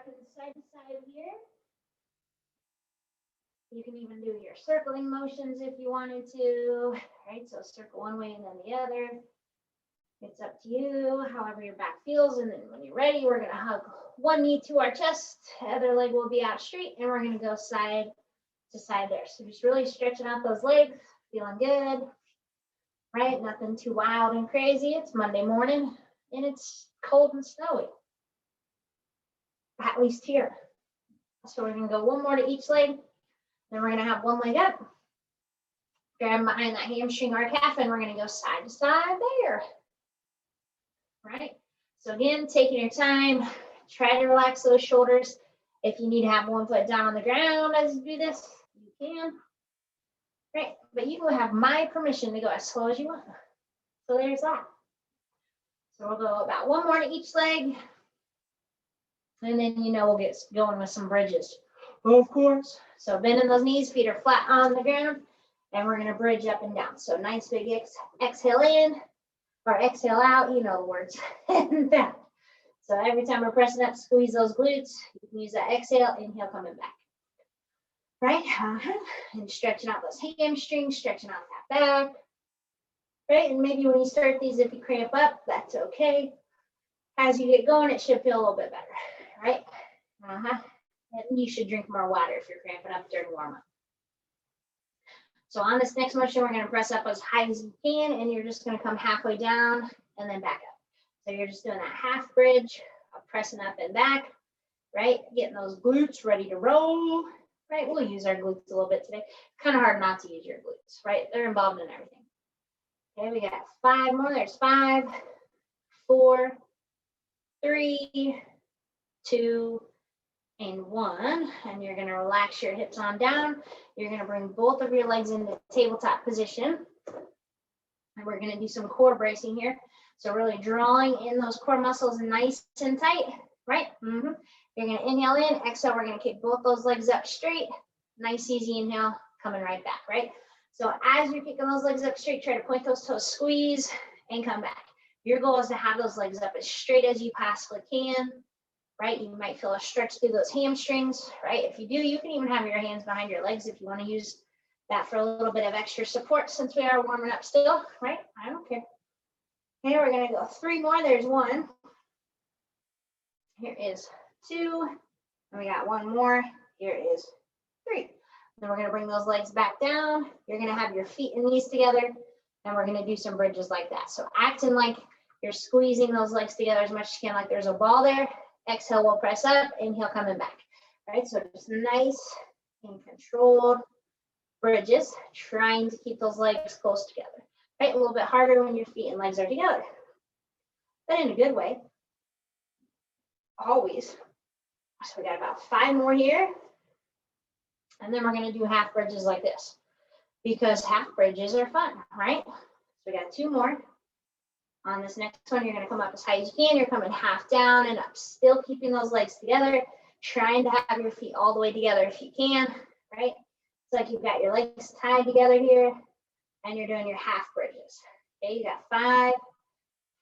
rocking side to side here. You can even do your circling motions if you wanted to, right? So circle one way and then the other. It's up to you, however your back feels. And then when you're ready, we're gonna hug one knee to our chest, other leg will be out straight, and we're gonna go side to side there. So just really stretching out those legs, feeling good, right? Nothing too wild and crazy. It's Monday morning and it's cold and snowy, at least here. So we're gonna go one more to each leg. Then we're gonna have one leg up, grab behind that hamstring or calf, and we're gonna go side to side there. Right? So again, taking your time, try to relax those shoulders. If you need to have one foot down on the ground as you do this, you can. Right? But you will have my permission to go as slow as you want. So there's that. So we'll go about one more to each leg. And then, we'll get going with some bridges. Of course. So bending those knees, feet are flat on the ground, and we're going to bridge up and down. So nice big exhale in, or exhale out, the words. And down. So every time we're pressing up, squeeze those glutes. You can use that exhale, inhale, coming back. Right? And stretching out those hamstrings, stretching out that back. Right? And maybe when you start these, if you cramp up, that's okay. As you get going, it should feel a little bit better. Right? And you should drink more water if you're cramping up during warm-up. So on this next motion, we're going to press up as high as you can, and you're just going to come halfway down and then back up. So you're just doing that half bridge of pressing up and back, right? Getting those glutes ready to roll, right? We'll use our glutes a little bit today. Kind of hard not to use your glutes, right? They're involved in everything. Okay, we got 5 more. There's 5, 4, 3, 2, and 1, and you're going to relax your hips on down. You're going to bring both of your legs into tabletop position, and we're going to do some core bracing here. So really drawing in those core muscles nice and tight, right? You're going to inhale in, exhale. We're going to kick both those legs up straight. Nice, easy inhale, coming right back, right? So as you're kicking those legs up straight, try to point those toes, squeeze, and come back. Your goal is to have those legs up as straight as you possibly can. Right? You might feel a stretch through those hamstrings, right? If you do, you can even have your hands behind your legs if you want to use that for a little bit of extra support since we are warming up still, right? I don't care. Okay, we're going to go 3 more. There's 1. Here is 2. And we got 1 more. Here is 3. Then we're going to bring those legs back down. You're going to have your feet and knees together, and we're going to do some bridges like that. So acting like you're squeezing those legs together as much as you can, like there's a ball there. Exhale, we'll press up, inhale, coming back. Right, so just nice and controlled bridges, trying to keep those legs close together. Right, a little bit harder when your feet and legs are together, but in a good way, always. So we got about 5 more here, and then we're going to do half bridges like this, because half bridges are fun, right? So we got 2 more. On this next one, you're going to come up as high as you can. You're coming half down and up, still keeping those legs together, trying to have your feet all the way together if you can, right? It's like you've got your legs tied together here, and you're doing your half bridges. Okay, you got 5,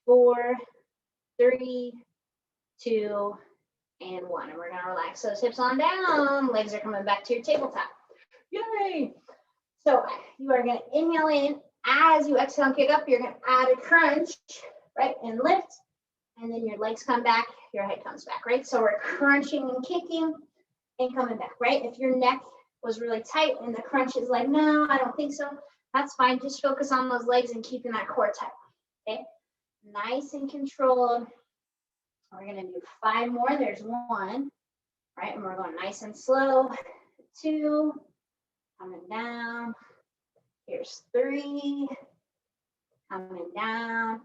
4, 3, 2, and 1. And we're going to relax those hips on down. Legs are coming back to your tabletop. Yay! So you are going to inhale in. As you exhale and kick up, you're going to add a crunch, right, and lift, and then your legs come back, your head comes back, right? So we're crunching and kicking and coming back, right? If your neck was really tight and the crunch is like, no, I don't think so, that's fine. Just focus on those legs and keeping that core tight, okay? Nice and controlled. We're going to do 5 more. There's 1, right? And we're going nice and slow. 2, coming down. Here's 3, coming down,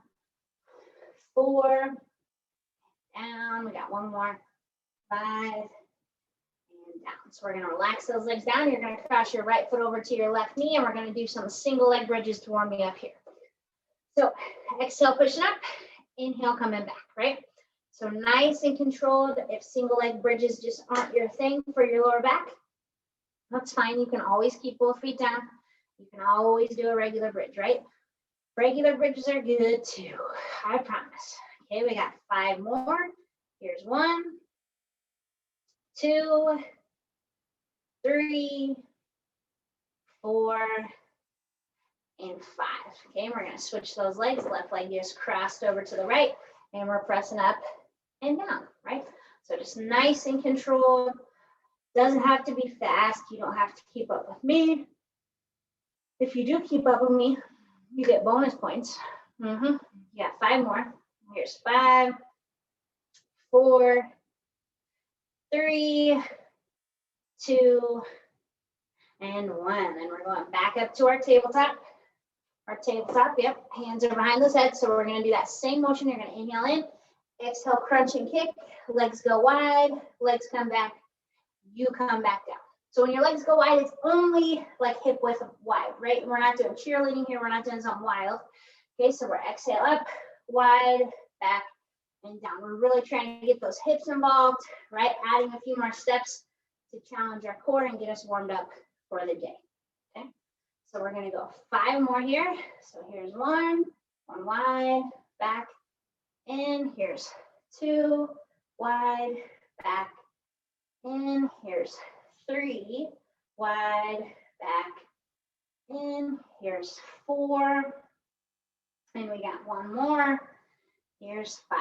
4, down. We got 1 more, 5, and down. So we're going to relax those legs down. You're going to cross your right foot over to your left knee, and we're going to do some single leg bridges to warm me up here. So exhale, pushing up, inhale, coming back, right? So nice and controlled. If single leg bridges just aren't your thing for your lower back, that's fine. You can always keep both feet down. You can always do a regular bridge, right? Regular bridges are good too, I promise. Okay, we got 5 more. Here's 1, 2, 3, 4, and 5. Okay, we're going to switch those legs. Left leg just crossed over to the right, and we're pressing up and down, right? So just nice and controlled. Doesn't have to be fast. You don't have to keep up with me. If you do keep up with me, you get bonus points. You got 5 more. Here's 5, 4, 3, 2, and 1. And we're going back up to our tabletop. Our tabletop, yep. Hands are behind those heads. So we're going to do that same motion. You're going to inhale in, exhale, crunch and kick. Legs go wide, legs come back, you come back down. So when your legs go wide, it's only like hip width wide, right? We're not doing cheerleading here. We're not doing something wild. Okay, so we're exhale up, wide, back, and down. We're really trying to get those hips involved, right? Adding a few more steps to challenge our core and get us warmed up for the day, okay? So we're gonna go 5 more here. So here's 1 wide, back, in. Here's 2, wide, back, in. Here's 3, wide, back, in. Here's 4, and we got 1 more. Here's 5.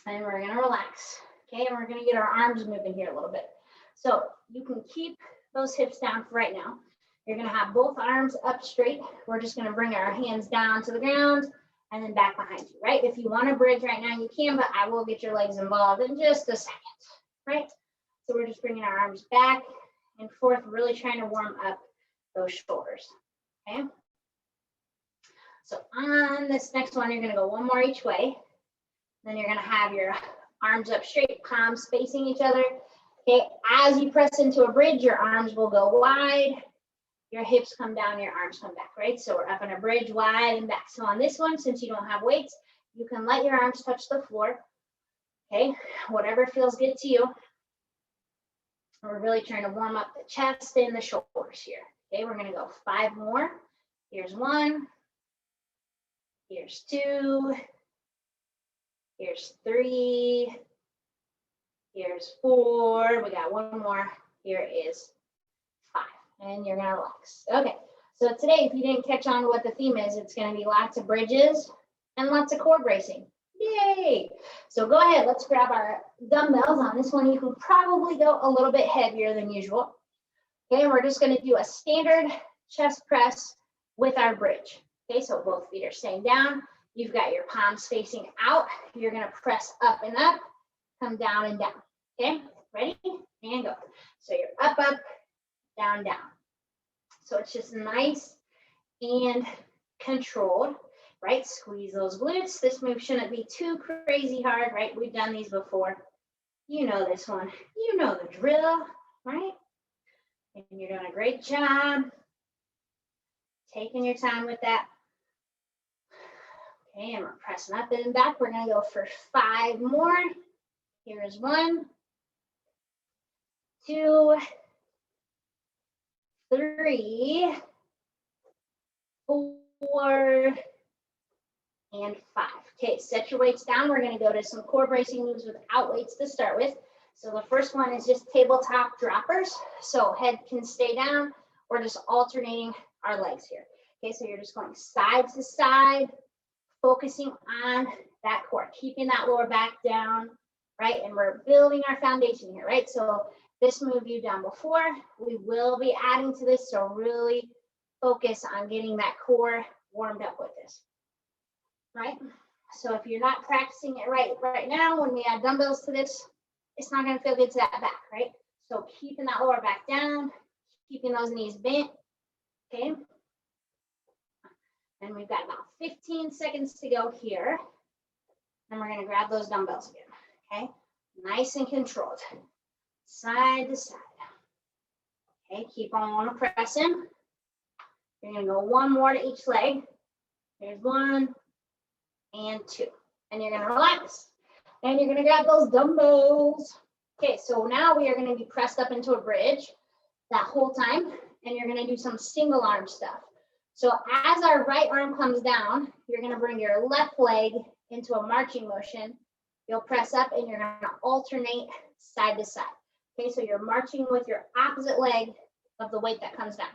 And we're gonna relax, okay? And we're gonna get our arms moving here a little bit. So you can keep those hips down for right now. You're gonna have both arms up straight. We're just gonna bring our hands down to the ground and then back behind you, right? If you wanna bridge right now, you can, but I will get your legs involved in just a second, right? So we're just bringing our arms back and forth, really trying to warm up those shoulders, okay? So on this next one, you're gonna go 1 more each way. Then you're gonna have your arms up straight, palms facing each other. Okay, as you press into a bridge, your arms will go wide, your hips come down, your arms come back, right? So we're up in a bridge, wide and back. So on this one, since you don't have weights, you can let your arms touch the floor, okay? Whatever feels good to you. We're really trying to warm up the chest and the shoulders here. Okay, we're gonna go 5 more. Here's 1, here's 2, here's 3, here's 4, we got 1 more, here is 5, and you're gonna relax. Okay, so today, if you didn't catch on to what the theme is, it's gonna be lots of bridges and lots of core bracing. Yay! So go ahead, let's grab our dumbbells. On this one, you can probably go a little bit heavier than usual. Okay, we're just gonna do a standard chest press with our bridge. Okay, so both feet are staying down. You've got your palms facing out. You're gonna press up and up, come down and down. Okay, ready? And go. So you're up, up, down, down. So it's just nice and controlled, right? Squeeze those glutes. This move shouldn't be too crazy hard, right? We've done these before. You know this one. You know the drill, right? And you're doing a great job taking your time with that. Okay, and we're pressing up and back. We're gonna go for 5 more. Here's 1, 2, 3, 4, and 5. Okay, set your weights down. We're gonna go to some core bracing moves without weights to start with. So the first one is just tabletop droppers. So head can stay down. We're just alternating our legs here. Okay, so you're just going side to side, focusing on that core, keeping that lower back down, right? And we're building our foundation here, right? So this move you've done before, we will be adding to this. So really focus on getting that core warmed up with this, right? So if you're not practicing it right now, when we add dumbbells to this, it's not gonna feel good to that back, right? So keeping that lower back down, keeping those knees bent, okay? And we've got about 15 seconds to go here. And we're gonna grab those dumbbells again, okay? Nice and controlled, side to side. Okay, keep on pressing. You're gonna go 1 more to each leg. There's 1 and 2. And you're gonna relax. And you're gonna grab those dumbbells. Okay, so now we are gonna be pressed up into a bridge that whole time. And you're gonna do some single arm stuff. So as our right arm comes down, you're gonna bring your left leg into a marching motion. You'll press up and you're gonna alternate side to side. Okay, so you're marching with your opposite leg of the weight that comes down.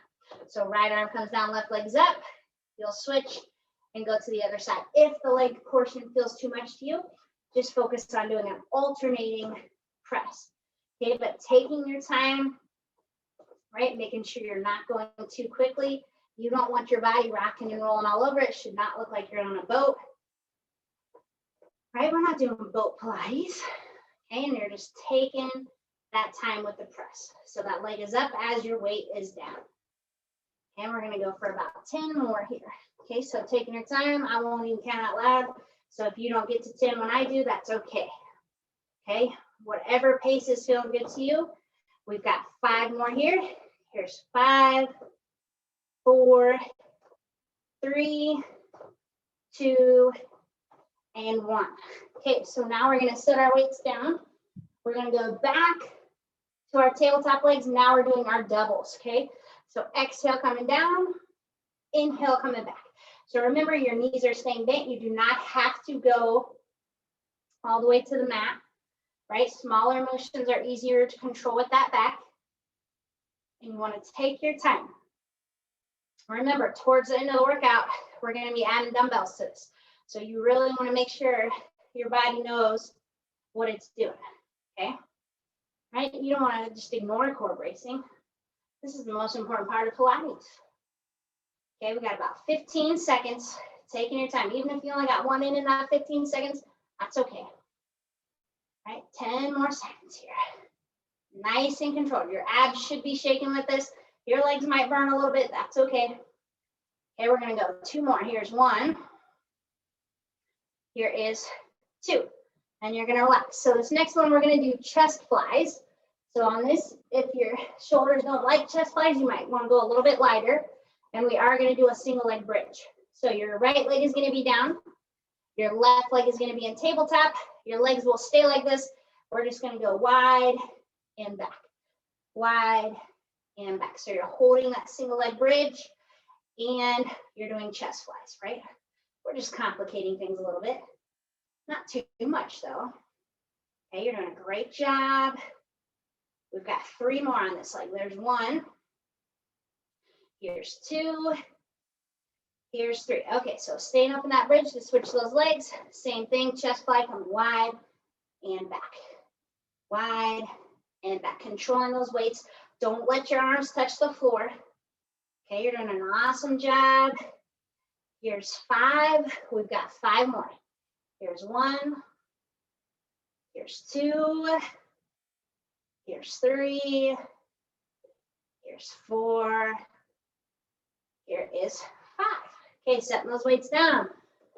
So right arm comes down, left leg's up. You'll switch and go to the other side. If the leg portion feels too much to you, just focus on doing an alternating press. Okay, but taking your time, right? Making sure you're not going too quickly. You don't want your body rocking and rolling all over. It should not look like you're on a boat. Right? We're not doing boat Pilates. Okay, and you're just taking that time with the press. So that leg is up as your weight is down. And we're gonna go for about 10 more here. Okay, so taking your time, I won't even count out loud. So if you don't get to 10 when I do, that's okay. Okay, whatever pace is feeling good to you. We've got 5 more here. Here's 5, 4, 3, 2, and 1. Okay, so now we're gonna set our weights down. We're gonna go back to our tabletop legs. Now we're doing our doubles, okay? So exhale coming down, inhale coming back. So remember, your knees are staying bent. You do not have to go all the way to the mat, right? Smaller motions are easier to control with that back. And you want to take your time. Remember, towards the end of the workout, we're going to be adding dumbbells to this. So you really want to make sure your body knows what it's doing, okay? Right? You don't want to just ignore core bracing. This is the most important part of Pilates. Okay, we got about 15 seconds. Taking your time. Even if you only got one in that 15 seconds, that's okay. All right, 10 more seconds here. Nice and controlled. Your abs should be shaking with this. Your legs might burn a little bit. That's okay. Okay, we're going to go 2 more. Here's 1. Here is 2. And you're going to relax. So this next one, we're going to do chest flies. So on this, if your shoulders don't like chest flies, you might want to go a little bit lighter. And we are going to do a single leg bridge. So your right leg is going to be down. Your left leg is going to be in tabletop. Your legs will stay like this. We're just going to go wide and back, wide and back. So you're holding that single leg bridge and you're doing chest flies, right? We're just complicating things a little bit. Not too much though. Okay, you're doing a great job. We've got 3 more on this leg. There's 1. Here's 2. Here's 3. Okay, so staying up in that bridge to switch those legs. Same thing, chest fly coming wide and back. Wide and back. Controlling those weights. Don't let your arms touch the floor. Okay, you're doing an awesome job. Here's 5. We've got 5 more. Here's 1. Here's 2. Here's 3. Here's 4. Here is 5. Okay, setting those weights down.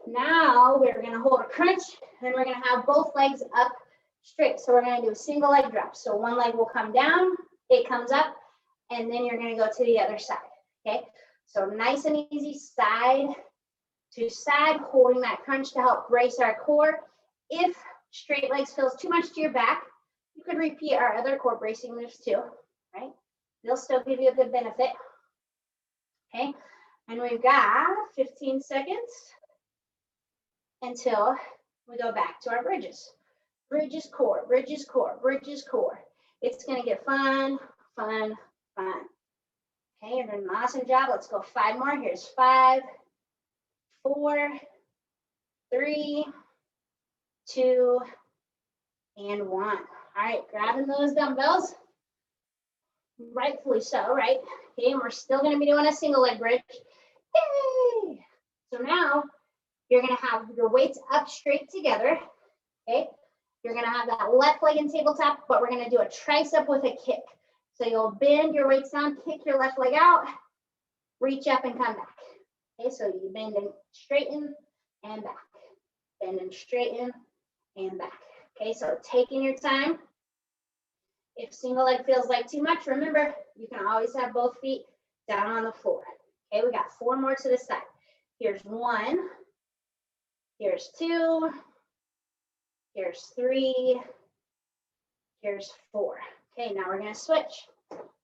Now we're going to hold a crunch and we're going to have both legs up straight. So we're going to do a single leg drop. So one leg will come down, it comes up, and then you're going to go to the other side. Okay, so nice and easy, side to side, holding that crunch to help brace our core. If straight legs feels too much to your back, you could repeat our other core bracing moves too, right? They'll still give you a good benefit. Okay, and we've got 15 seconds until we go back to our bridges. Bridges, core, bridges, core, bridges, core. It's going to get fun, fun, fun. Okay, you're doing an awesome job. Let's go 5 more. Here's 5, 4, 3, 2, and 1. All right, grabbing those dumbbells. Rightfully so, right? Okay, and we're still going to be doing a single leg bridge. Yay! So now you're going to have your weights up straight together. Okay, you're going to have that left leg in tabletop, but we're going to do a tricep with a kick. So you'll bend your weights down, kick your left leg out, reach up and come back. Okay, so you bend and straighten and back. Bend and straighten and back. Okay, so taking your time. If single leg feels like too much, remember, you can always have both feet down on the floor. Okay, we got 4 more to the side. Here's 1. Here's 2. Here's 3. Here's 4. Okay, now we're going to switch.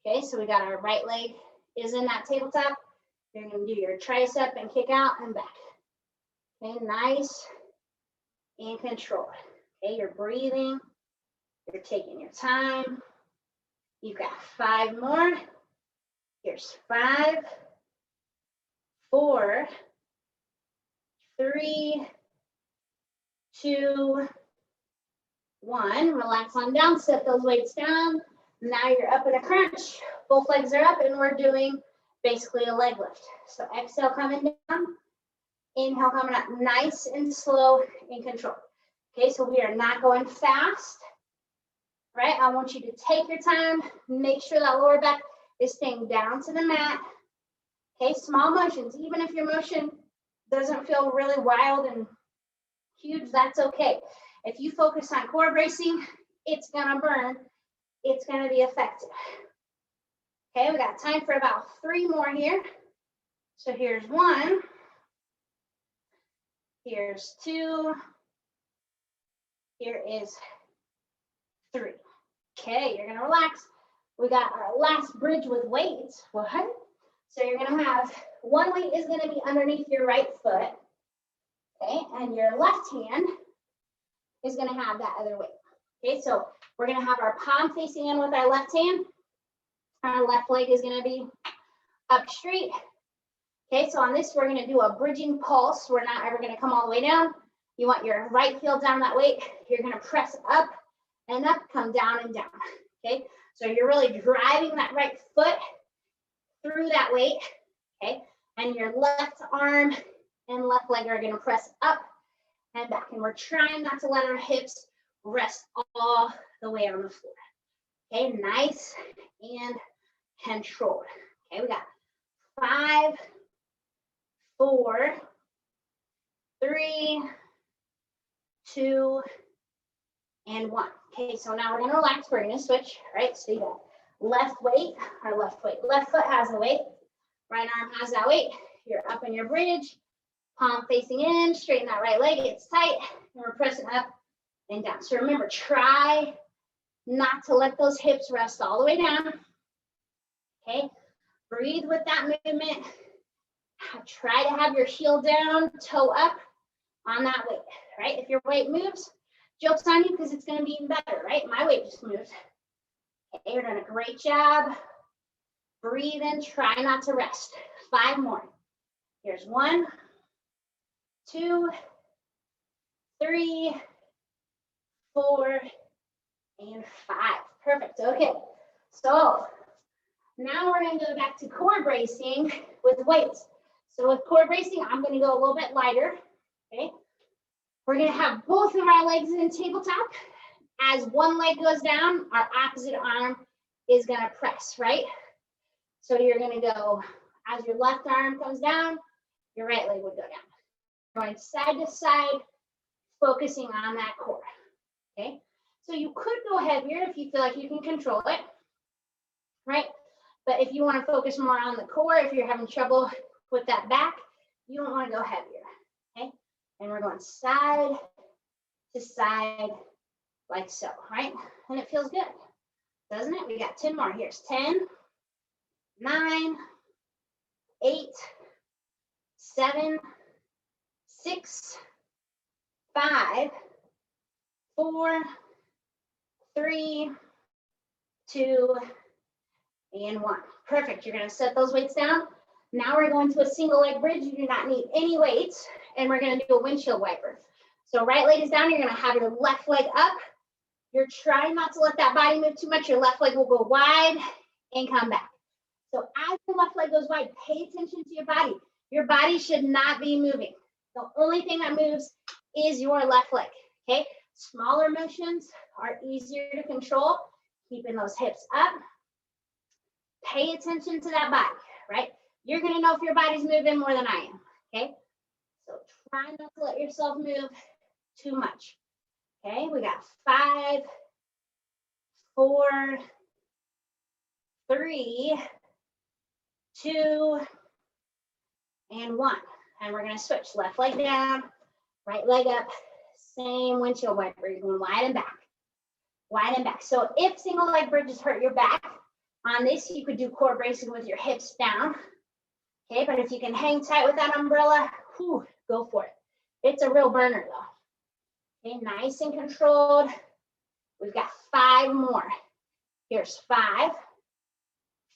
Okay, so we got our right leg is in that tabletop. You're going to do your tricep and kick out and back. Okay, nice and controlled. Okay, you're breathing You're taking your time. You've got 5 more. Here's 5, 4, 3, 2, 1. Relax on down, set those weights down. Now you're up in a crunch. Both legs are up and we're doing basically a leg lift. So exhale coming down, inhale coming up, nice and slow in control. Okay, so we are not going fast, right? I want you to take your time, make sure that lower back is staying down to the mat. Okay, small motions, even if your motion doesn't feel really wild and huge, that's okay. If you focus on core bracing, it's gonna burn, it's gonna be effective. Okay, we got time for about 3 more here. So here's 1, here's 2, here is 3. Okay, you're gonna relax. We got our last bridge with weights. What? So you're gonna have one weight is gonna be underneath your right foot, okay, and your left hand is gonna have that other weight. Okay, so we're gonna have our palm facing in with our left hand. Our left leg is gonna be up straight. Okay, so on this, we're gonna do a bridging pulse. We're not ever gonna come all the way down. You want your right heel down that weight. You're gonna press up and up, come down and down. Okay, so you're really driving that right foot through that weight. Okay, and your left arm and left leg are gonna press up and back. And we're trying not to let our hips rest all the way on the floor. Okay, nice and controlled. Okay, we got 5, 4, 3, 2, and 1. Okay, so now we're gonna relax. We're gonna switch, right? So you got left weight, our left weight. Left foot has the weight, right arm has that weight. You're up in your bridge, palm facing in, straighten that right leg, it's tight, and we're pressing up and down. So remember, try not to let those hips rest all the way down. Okay, breathe with that movement. Try to have your heel down, toe up on that weight, right? If your weight moves, joke's on you because it's going to be even better, right? My weight just moved. Okay, you're doing a great job. Breathe in, try not to rest. 5 more. Here's 1, 2, 3, 4, and 5. Perfect. Okay, so now we're going to go back to core bracing with weights. So with core bracing, I'm going to go a little bit lighter. Okay, we're going to have both of our legs in tabletop. As one leg goes down, our opposite arm is going to press, right? So you're going to go, as your left arm comes down, your right leg would go down. Going side to side, focusing on that core. Okay, so you could go heavier if you feel like you can control it, right? But if you want to focus more on the core, if you're having trouble with that back, you don't want to go heavier, okay? And we're going side to side like so, right? And it feels good, doesn't it? We got 10 more. Here's 10, 9, 8, 7, 6, 5, 4, 3, 2, and 1. Perfect. You're going to set those weights down. Now we're going to a single leg bridge. You do not need any weights. And we're going to do a windshield wiper. So right leg is down. You're going to have your left leg up. You're trying not to let that body move too much. Your left leg will go wide and come back. So as your left leg goes wide, pay attention to your body. Your body should not be moving. The only thing that moves is your left leg, okay? Smaller motions are easier to control. Keeping those hips up. Pay attention to that body, right? You're going to know if your body's moving more than I am, okay? So try not to let yourself move too much, okay? We got 5, 4, 3, 2, and 1. And we're going to switch left leg down, right leg up, same windshield wiper. You're going wide and back, wide and back. So if single leg bridges hurt your back, on this, you could do core bracing with your hips down. Okay, but if you can hang tight with that umbrella, whew, go for it. It's a real burner though. Okay, nice and controlled. We've got 5 more. Here's 5,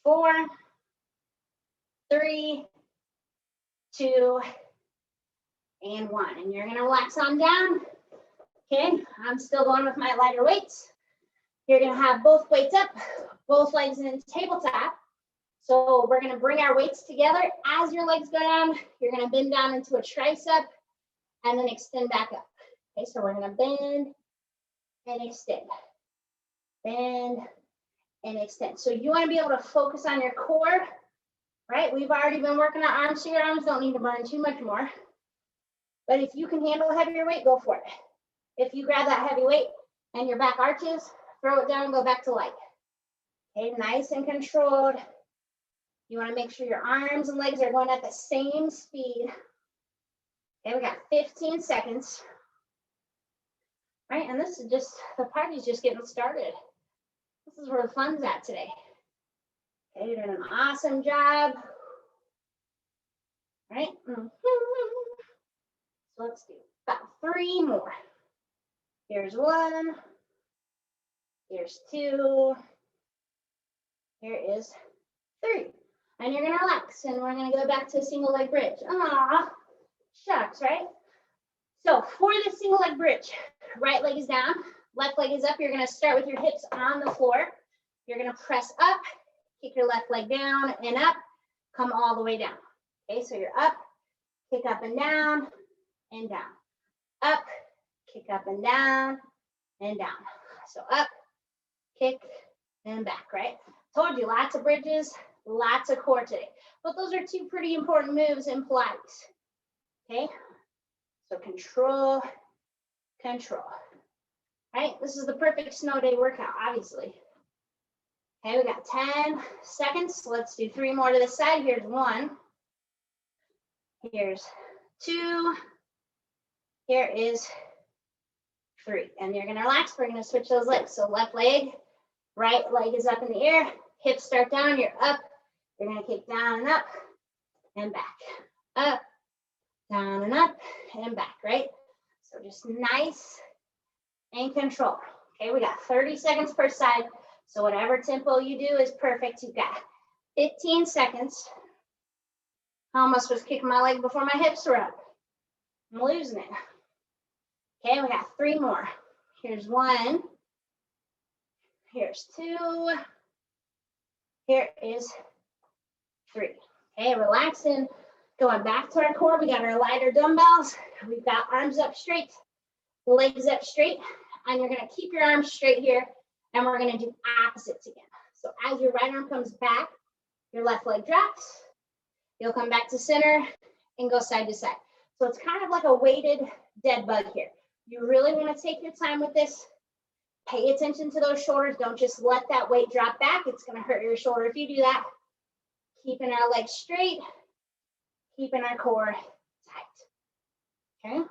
4, 3, 2, and 1. And you're going to relax on down. Okay, I'm still going with my lighter weights. You're going to have both weights up, both legs in tabletop. So we're going to bring our weights together. As your legs go down, you're going to bend down into a tricep and then extend back up. Okay, so we're going to bend and extend. Bend and extend. So you want to be able to focus on your core, right? We've already been working on arms, so your arms don't need to burn too much more. But if you can handle a heavier weight, go for it. If you grab that heavy weight and your back arches, throw it down and go back to light. Okay, nice and controlled. You want to make sure your arms and legs are going at the same speed. Okay, we got 15 seconds. Right, and this is just, the party's just getting started. This is where the fun's at today. Okay, you're doing an awesome job. Right? So let's do about 3 more. Here's 1. Here's 2. Here is 3. And you're gonna relax, and we're gonna go back to a single leg bridge. Ah, shucks, right? So for the single leg bridge, right leg is down, left leg is up. You're gonna start with your hips on the floor. You're gonna press up, kick your left leg down and up, come all the way down. Okay, so you're up, kick up and down, up, kick up and down, and down. So up, kick, and back, right? Told you, lots of bridges, lots of core today. But those are 2 pretty important moves in Pilates. Okay, so control, control. Right, this is the perfect snow day workout, obviously. Okay, we got 10 seconds. Let's do 3 more to the side. Here's 1. Here's 2. Here is 3. And you're gonna relax. We're gonna switch those legs. So left leg, right leg is up in the air. Hips start down, you're up. You're gonna kick down and up and back. Up, down and up and back, right? So just nice and control. Okay, we got 30 seconds per side. So whatever tempo you do is perfect. You've got 15 seconds. I almost was kicking my leg before my hips were up. I'm losing it. Okay, we got 3 more. Here's 1. Here's 2. Here is 3. Okay, relaxing. Going back to our core. We got our lighter dumbbells. We've got arms up straight, legs up straight. And you're going to keep your arms straight here. And we're going to do opposites again. So as your right arm comes back, your left leg drops. You'll come back to center and go side to side. So it's kind of like a weighted dead bug here. You really want to take your time with this. Pay attention to those shoulders. Don't just let that weight drop back. It's going to hurt your shoulder if you do that. Keeping our legs straight, keeping our core tight. Okay?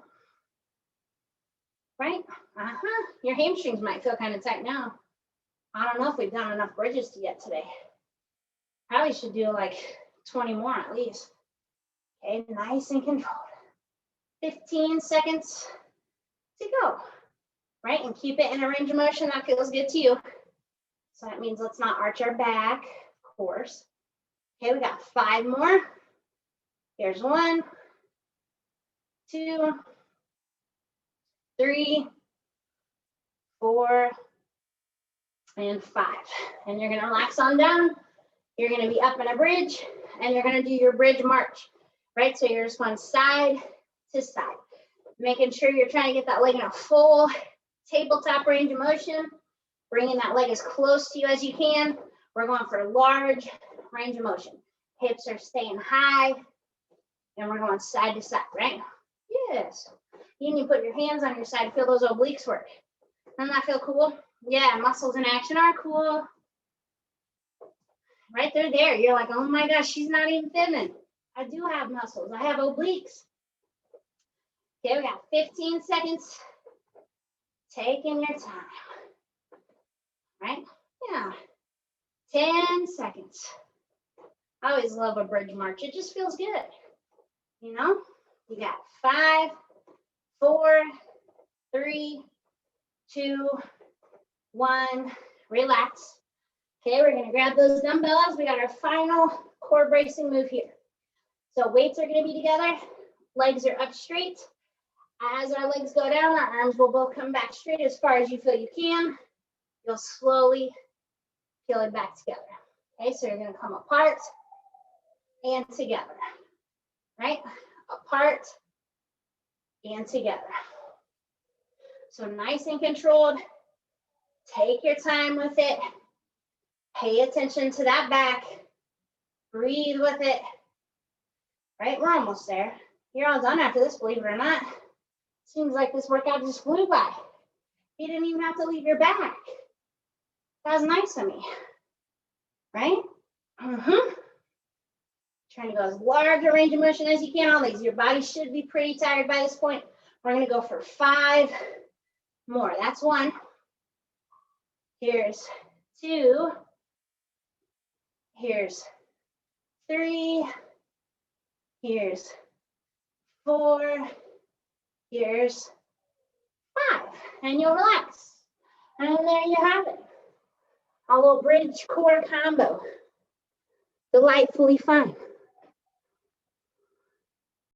Right? Your hamstrings might feel kind of tight now. I don't know if we've done enough bridges to get today. Probably should do like 20 more at least. Okay, nice and controlled. 15 seconds to go. Right, and keep it in a range of motion that feels good to you. So that means let's not arch our back, of course. Okay, we got 5 more. Here's 1, 2, 3, 4, and 5. And you're gonna relax on down. You're gonna be up in a bridge, and you're gonna do your bridge march, right? So you're just going side to side, making sure you're trying to get that leg in a full tabletop range of motion, bringing that leg as close to you as you can. We're going for a large range of motion. Hips are staying high, and we're going side to side, right? Yes. You need to put your hands on your side, feel those obliques work. Doesn't that feel cool? Yeah, muscles in action are cool. Right there. You're like, oh my gosh, she's not even feminine. I do have muscles. I have obliques. Okay, we got 15 seconds. Taking your time. Right? Yeah. 10 seconds. I always love a bridge march. It just feels good. You know? You got 5, 4, 3, 2, 1, relax. Okay, we're gonna grab those dumbbells. We got our final core bracing move here. So weights are gonna be together, legs are up straight. As our legs go down, our arms will both come back straight as far as you feel you can. You'll slowly peel it back together. Okay, so you're gonna come apart and together, right? Apart and together. So nice and controlled. Take your time with it. Pay attention to that back. Breathe with it. Right, we're almost there. You're all done after this, believe it or not. Seems like this workout just flew by. You didn't even have to leave your back. That was nice of me, right? Trying to go as large a range of motion as you can. All these, your body should be pretty tired by this point. We're gonna go for 5 more. That's 1. Here's 2. Here's 3. Here's 4. Here's 5. And you'll relax. And there you have it. A little bridge core combo. Delightfully fun.